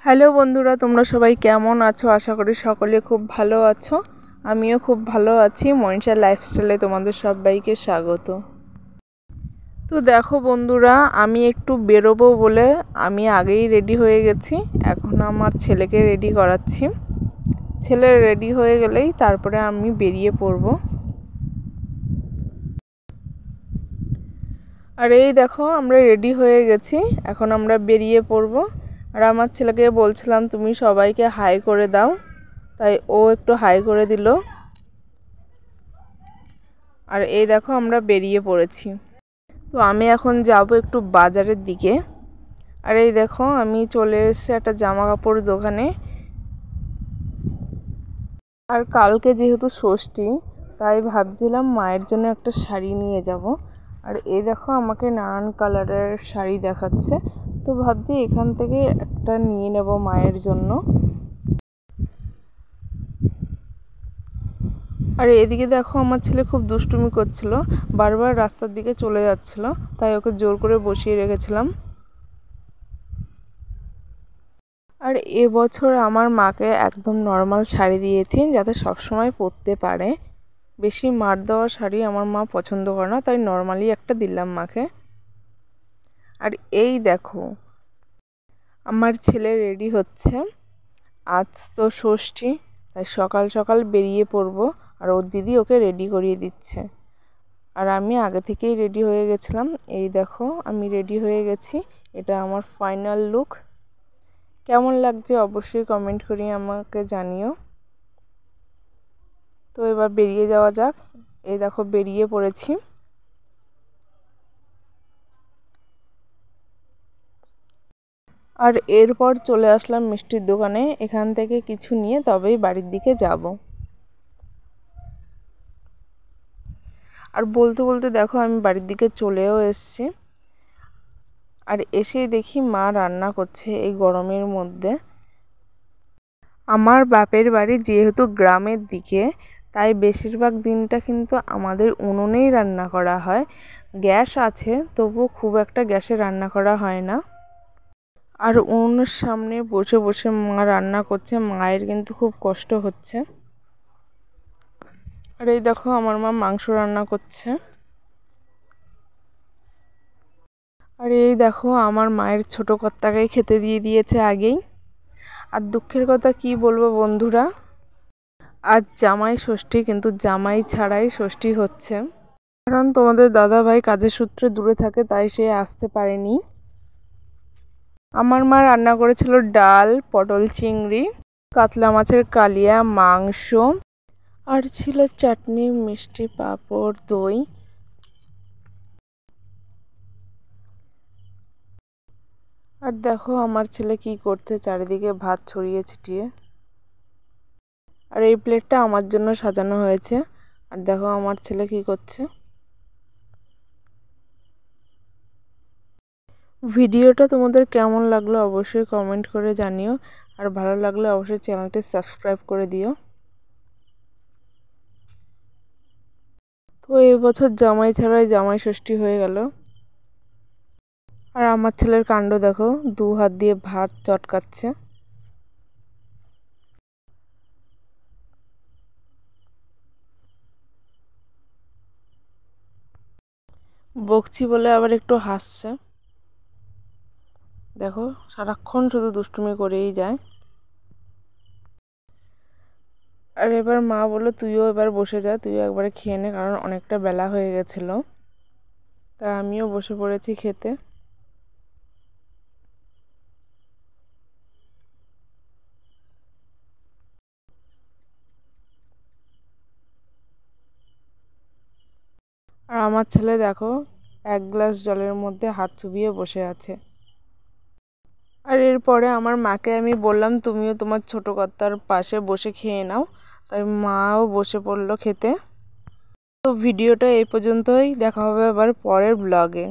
Hello বন্ধুরা, তোমরা সবাই কেমন আছো? আশা করি সকলে খুব ভালো আছো। আমিও খুব ভালো আছি। মনীষা লাইফস্টাইলে তোমাদের সবাইকে স্বাগত। তো দেখো বন্ধুরা, আমি একটু বেরোবো বলে আমি আগেই রেডি হয়ে গেছি। এখন আমার ছেলেকে রেডি করাচ্ছি। ছেলে রেডি হয়ে গেলেই তারপরে আমি বেরিয়ে পড়বো। আর এই দেখো, আমরা রেডি হয়ে গেছি। এখন আমরা বেরিয়ে পড়বো। আর আমার ছেলেকে বলছিলাম তুমি সবাইকে হাই করে দাও, তাই ও একটু হাই করে দিল। আর এই দেখো, আমরা বেরিয়ে পড়েছি। তো আমি এখন যাব একটু বাজারের দিকে। আর এই দেখো, আমি চলে এসেছি একটা জামা কাপড় দোকানে। আর কালকে যেহেতু ষষ্ঠী, তাই ভাবছিলাম মায়ের জন্য একটা শাড়ি নিয়ে যাব। আর এই দেখো, আমাকে নানান কালারের শাড়ি দেখাচ্ছে। তো ভাবছি এখান থেকে একটা নিয়ে নেব মায়ের জন্য। আর এদিকে দেখো, আমার ছেলে খুব দুষ্টুমি করছিল, বারবার রাস্তার দিকে চলে যাচ্ছিল, তাই ওকে জোর করে বসিয়ে রেখেছিলাম। আর এবছর আমার মাকে একদম নর্মাল শাড়ি দিয়েছি, যাতে সবসময় পরতে পারে। বেশি মার দেওয়া শাড়ি আমার মা পছন্দ করে না, তাই নর্মালি একটা দিলাম মাকে। আর এই দেখো, আমার ছেলে রেডি হচ্ছে। আজ তো ষষ্ঠী, তাই সকাল সকাল বেরিয়ে পড়বো। আর ওর দিদি ওকে রেডি করিয়ে দিচ্ছে। আর আমি আগে থেকেই রেডি হয়ে গেছিলাম। এই দেখো, আমি রেডি হয়ে গেছি। এটা আমার ফাইনাল লুক। কেমন লাগছে অবশ্যই কমেন্ট করে আমাকে জানিও। তো এবার বেরিয়ে যাওয়া যাক। এই দেখো, বেরিয়ে পড়েছি। আর এরপর চলে আসলাম মিষ্টির দোকানে। এখান থেকে কিছু নিয়ে তবেই বাড়ির দিকে যাব। আর বলতে বলতে দেখো, আমি বাড়ির দিকে চলেও এসেছি। আর এসেই দেখি মা রান্না করছে এই গরমের মধ্যে। আমার বাপের বাড়ি যেহেতু গ্রামের দিকে, তাই বেশিরভাগ দিনটা কিন্তু আমাদের উনুনেই রান্না করা হয়। গ্যাস আছে, তবুও খুব একটা গ্যাসে রান্না করা হয় না। আর উনুনের সামনে বসে বসে মা রান্না করছে, মায়ের কিন্তু খুব কষ্ট হচ্ছে। আর এই দেখো, আমার মা মাংস রান্না করছে। আর এই দেখো, আমার মায়ের ছোট কর্তাকে খেতে দিয়ে দিয়েছে আগেই। আর দুঃখের কথা কি বলবো বন্ধুরা, আজ জামাই ষষ্ঠী, কিন্তু জামাই ছাড়াই ষষ্ঠী হচ্ছে। কারণ তোমাদের দাদা ভাই কাজের সূত্রে দূরে থাকে, তাই সে আসতে পারেনি। আমার মা রান্না করেছিল ডাল, পটল চিংড়ি, কাতলা মাছের কালিয়া, মাংস, আর ছিল চাটনি, মিষ্টি, পাঁপড়, দই। আর দেখো আমার ছেলে কি করছে, চারিদিকে ভাত ছড়িয়ে ছিটিয়ে। আর এই প্লেটটা আমার জন্য সাজানো হয়েছে। আর দেখো আমার ছেলে কি করছে। ভিডিওটা তোমাদের কেমন লাগলো অবশ্যই কমেন্ট করে জানিও। আর ভালো লাগলে অবশ্যই চ্যানেলটি সাবস্ক্রাইব করে দিও। তো এবছর জামাই ছাড়াই জামাই ষষ্ঠী হয়ে গেল। আর আমার ছেলের কাণ্ড দেখো, 2 হাত দিয়ে ভাত চটকাচ্ছে। বকছি বলে আবার একটু হাসছে। দেখো, সারাক্ষণ শুধু দুষ্টুমি করেই যায়। আর এবার মা বললো তুইও এবার বসে যা, তুইও একবারে খেয়ে নে, কারণ অনেকটা বেলা হয়ে গেছিলো। তা আমিও বসে পড়েছি খেতে। আর আমার ছেলে দেখো, 1 গ্লাস জলের মধ্যে হাত চুবিয়ে বসে আছে। আর এরপরে আমার মাকে আমি বললাম তুমিও তোমার ছোট কর্তার পাশে বসে খেয়ে নাও, তাই মাও বসে পড়লো খেতে। তো ভিডিওটা এই পর্যন্তই, দেখা হবে আবার পরের ব্লগে।